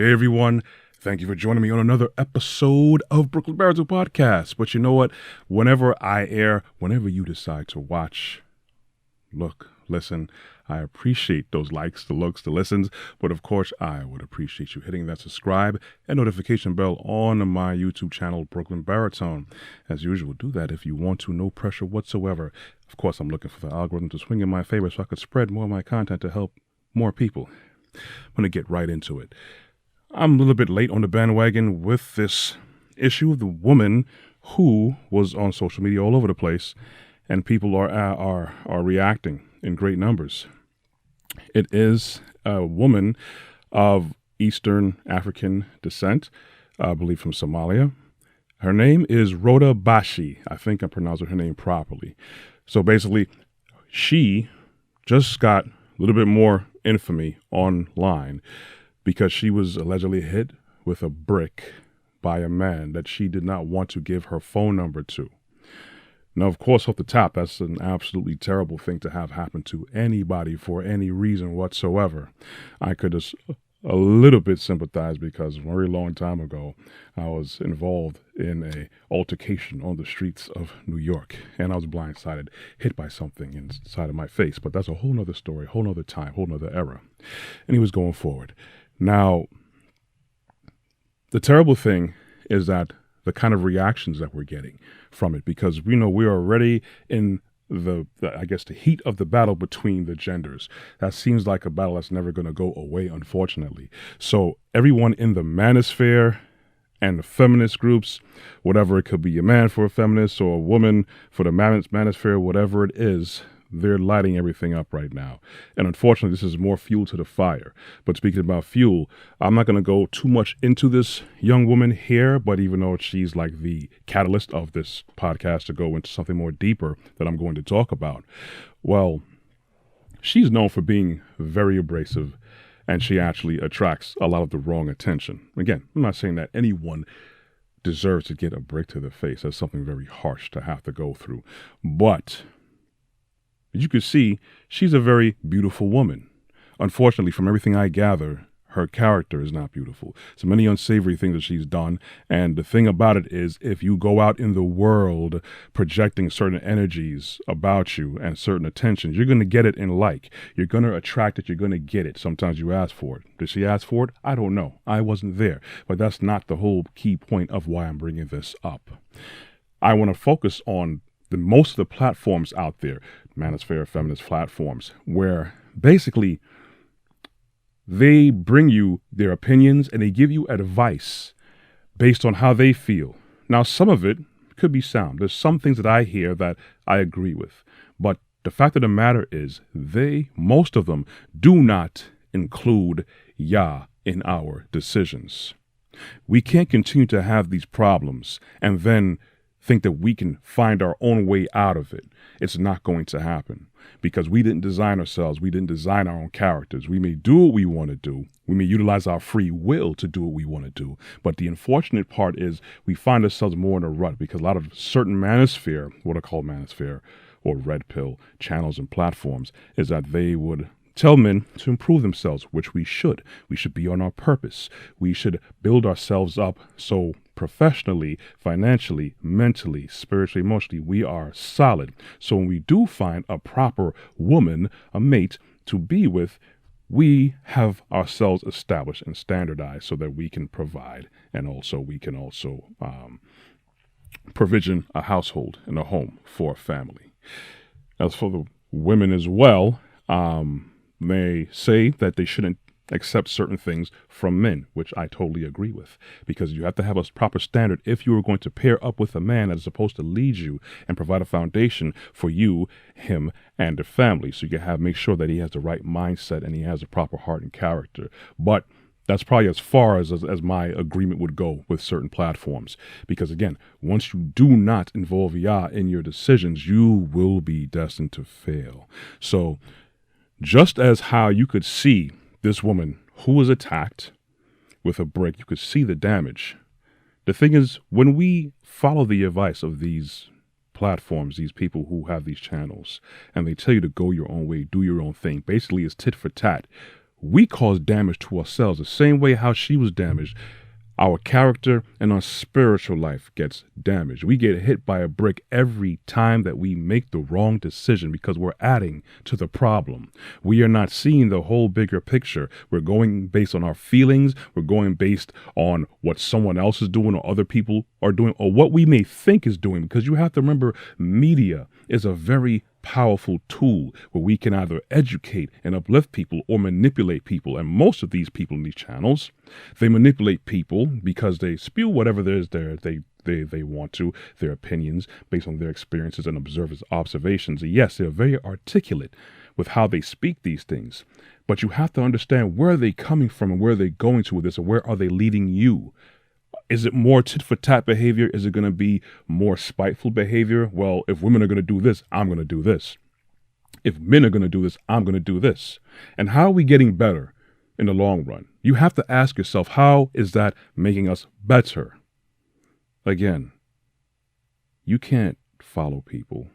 Hey everyone, thank you for joining me on another episode of Brooklyn Baritone Podcast. But you know what? Whenever I air, whenever you decide to watch, look, listen, I appreciate those likes, the looks, the listens, but of course I would appreciate you hitting that subscribe and notification bell on my YouTube channel, Brooklyn Baritone. As usual, do that if you want to, no pressure whatsoever. Of course, I'm looking for the algorithm to swing in my favor so I could spread more of my content to help more people. I'm going to get right into it. I'm a little bit late on the bandwagon with this issue of the woman who was on social media all over the place, and people are reacting in great numbers. It is a woman of Eastern African descent, I believe from Somalia. Her name is Rhoda Bashi. I think I'm pronouncing her name properly. So basically, she just got a little bit more infamy online because she was allegedly hit with a brick by a man that she did not want to give her phone number to. Now, of course, off the top, that's an absolutely terrible thing to have happen to anybody for any reason whatsoever. I could just a little bit sympathize because a very long time ago, I was involved in a altercation on the streets of New York, and I was blindsided, hit by something inside of my face. But that's a whole nother story, whole nother time, whole nother era. And he was going forward. Now, the terrible thing is that the kind of reactions that we're getting from it, because we know we're already in the heat of the battle between the genders. That seems like a battle that's never going to go away, unfortunately. So everyone in the manosphere and the feminist groups, whatever, it could be a man for a feminist or a woman for the manosphere, whatever it is, they're lighting everything up right now. And unfortunately, this is more fuel to the fire. But speaking about fuel, I'm not going to go too much into this young woman here, but even though she's like the catalyst of this podcast to go into something more deeper that I'm going to talk about, well, she's known for being very abrasive, and she actually attracts a lot of the wrong attention. Again, I'm not saying that anyone deserves to get a brick to the face. That's something very harsh to have to go through. But as you can see, she's a very beautiful woman. Unfortunately, from everything I gather, her character is not beautiful. So many unsavory things that she's done. And the thing about it is, if you go out in the world projecting certain energies about you and certain attentions, you're going to get it in like. You're going to attract it. You're going to get it. Sometimes you ask for it. Did she ask for it? I don't know. I wasn't there. But that's not the whole key point of why I'm bringing this up. I want to focus on most of the platforms out there, manosphere, feminist platforms, where basically they bring you their opinions and they give you advice based on how they feel. Now, some of it could be sound. There's some things that I hear that I agree with. But the fact of the matter is most of them do not include Yah in our decisions. We can't continue to have these problems and then think that we can find our own way out of it. It's not going to happen because we didn't design ourselves. We didn't design our own characters. We may do what we want to do. We may utilize our free will to do what we want to do. But the unfortunate part is we find ourselves more in a rut because a lot of certain manosphere, what are called manosphere or red pill channels and platforms, is that they would tell men to improve themselves, which we should. We should be on our purpose. We should build ourselves up so professionally, financially, mentally, spiritually, emotionally, we are solid. So when we do find a proper woman, a mate to be with, we have ourselves established and standardized so that we can provide, and also we can also provision a household and a home for a family. As for the women as well, they say that they shouldn't accept certain things from men, which I totally agree with, because you have to have a proper standard if you are going to pair up with a man that is supposed to lead you and provide a foundation for you, him, and the family. So you can make sure that he has the right mindset and he has a proper heart and character. But that's probably as far as my agreement would go with certain platforms. Because again, once you do not involve Yah in your decisions, you will be destined to fail. So just as how you could see this woman who was attacked with a brick, you could see the damage. The thing is, when we follow the advice of these platforms, these people who have these channels, and they tell you to go your own way, do your own thing, basically it's tit for tat. we cause damage to ourselves the same way how she was damaged. Our character and our spiritual life gets damaged. We get hit by a brick every time that we make the wrong decision because we're adding to the problem. We are not seeing the whole bigger picture. We're going based on our feelings. We're going based on what someone else is doing or other people are doing or what we may think is doing, because you have to remember media is a very powerful tool where we can either educate and uplift people or manipulate people. And most of these people in these channels, they manipulate people because they spew whatever there is there they want to, their opinions based on their experiences and observations. And yes, they're very articulate with how they speak these things, but you have to understand where they're coming from and where they're going to with this, and where are they leading you. Is it more tit for tat behavior? Is it going to be more spiteful behavior? Well, if women are going to do this, I'm going to do this. If men are going to do this, I'm going to do this. And how are we getting better in the long run? You have to ask yourself, how is that making us better? Again, you can't follow people.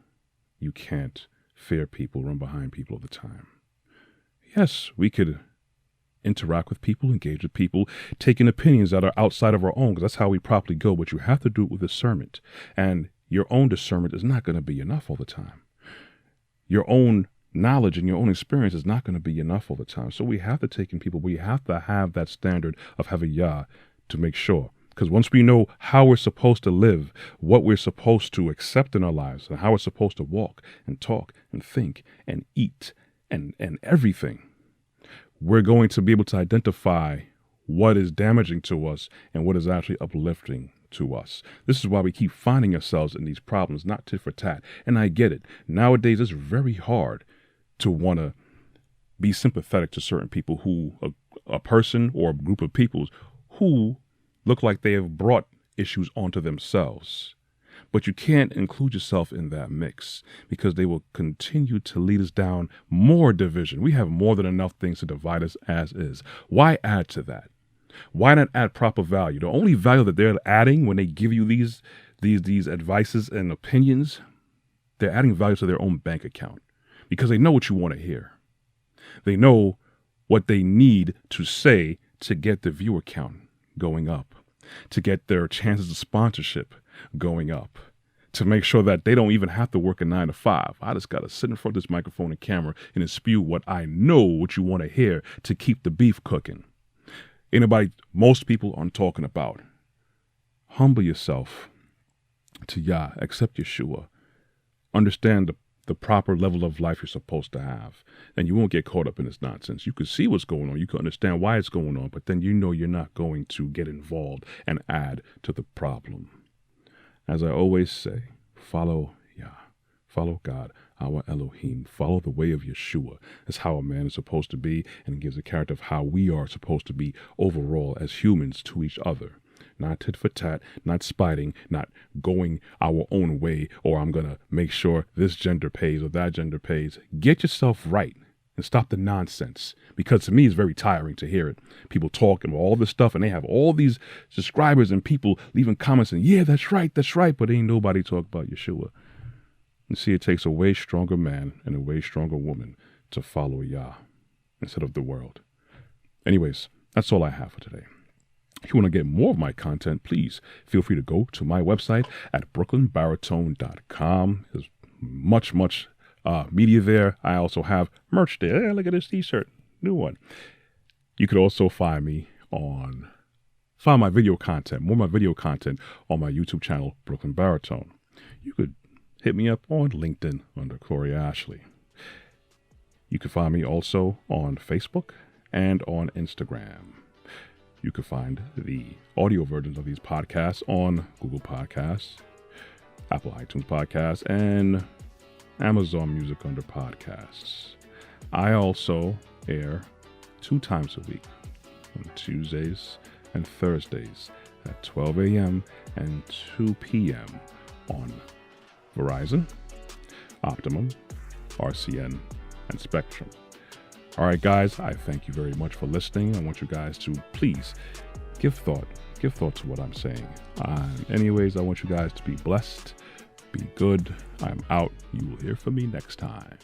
You can't fear people, run behind people all the time. Yes, we could interact with people, engage with people, taking opinions that are outside of our own, because that's how we properly go. But you have to do it with discernment. And your own discernment is not going to be enough all the time. Your own knowledge and your own experience is not going to be enough all the time. So we have to take in people. We have to have that standard of having Yah to make sure. Because once we know how we're supposed to live, what we're supposed to accept in our lives, and how we're supposed to walk and talk and think and eat and everything, we're going to be able to identify what is damaging to us and what is actually uplifting to us. This is why we keep finding ourselves in these problems, not tit for tat. And I get it. Nowadays, it's very hard to want to be sympathetic to certain people who, a person or a group of people who look like they have brought issues onto themselves. But you can't include yourself in that mix, because they will continue to lead us down more division. We have more than enough things to divide us as is. Why add to that? Why not add proper value? The only value that they're adding when they give you these advices and opinions, they're adding value to their own bank account, because they know what you want to hear. They know what they need to say to get the viewer count going up, to get their chances of sponsorship going up, to make sure that they don't even have to work a 9 to 5. I just got to sit in front of this microphone and camera and spew what I know what you want to hear to keep the beef cooking. Most people aren't talking about. Humble yourself to Yah, accept Yeshua, understand the proper level of life you're supposed to have, and you won't get caught up in this nonsense. You can see what's going on, you can understand why it's going on, but then you know you're not going to get involved and add to the problem. As I always say, follow Yah, follow God, our Elohim, follow the way of Yeshua. That's how a man is supposed to be, and it gives a character of how we are supposed to be overall as humans to each other. Not tit for tat, not spiting, not going our own way, or I'm going to make sure this gender pays or that gender pays. Get yourself right and stop the nonsense, because to me it's very tiring to hear it. People talking about all this stuff, and they have all these subscribers and people leaving comments and, yeah, that's right, but ain't nobody talk about Yeshua. You see, it takes a way stronger man and a way stronger woman to follow Yah instead of the world. Anyways, that's all I have for today. If you want to get more of my content, please feel free to go to my website at brooklynbaritone.com. There's much media there. I also have merch there. Hey, look at this t-shirt, new one. You could also find my video content, more of my video content on my YouTube channel, Brooklyn Baritone. You could hit me up on LinkedIn under Corey Ashley. You can find me also on Facebook and on Instagram. You can find the audio versions of these podcasts on Google Podcasts, Apple iTunes Podcasts, and Amazon Music under Podcasts. I also air 2 times a week, on Tuesdays and Thursdays at 12 a.m. and 2 p.m. on Verizon, Optimum, RCN, and Spectrum. All right, guys, I thank you very much for listening. I want you guys to please give thought to what I'm saying. Anyways, I want you guys to be blessed, be good. I'm out. You will hear from me next time.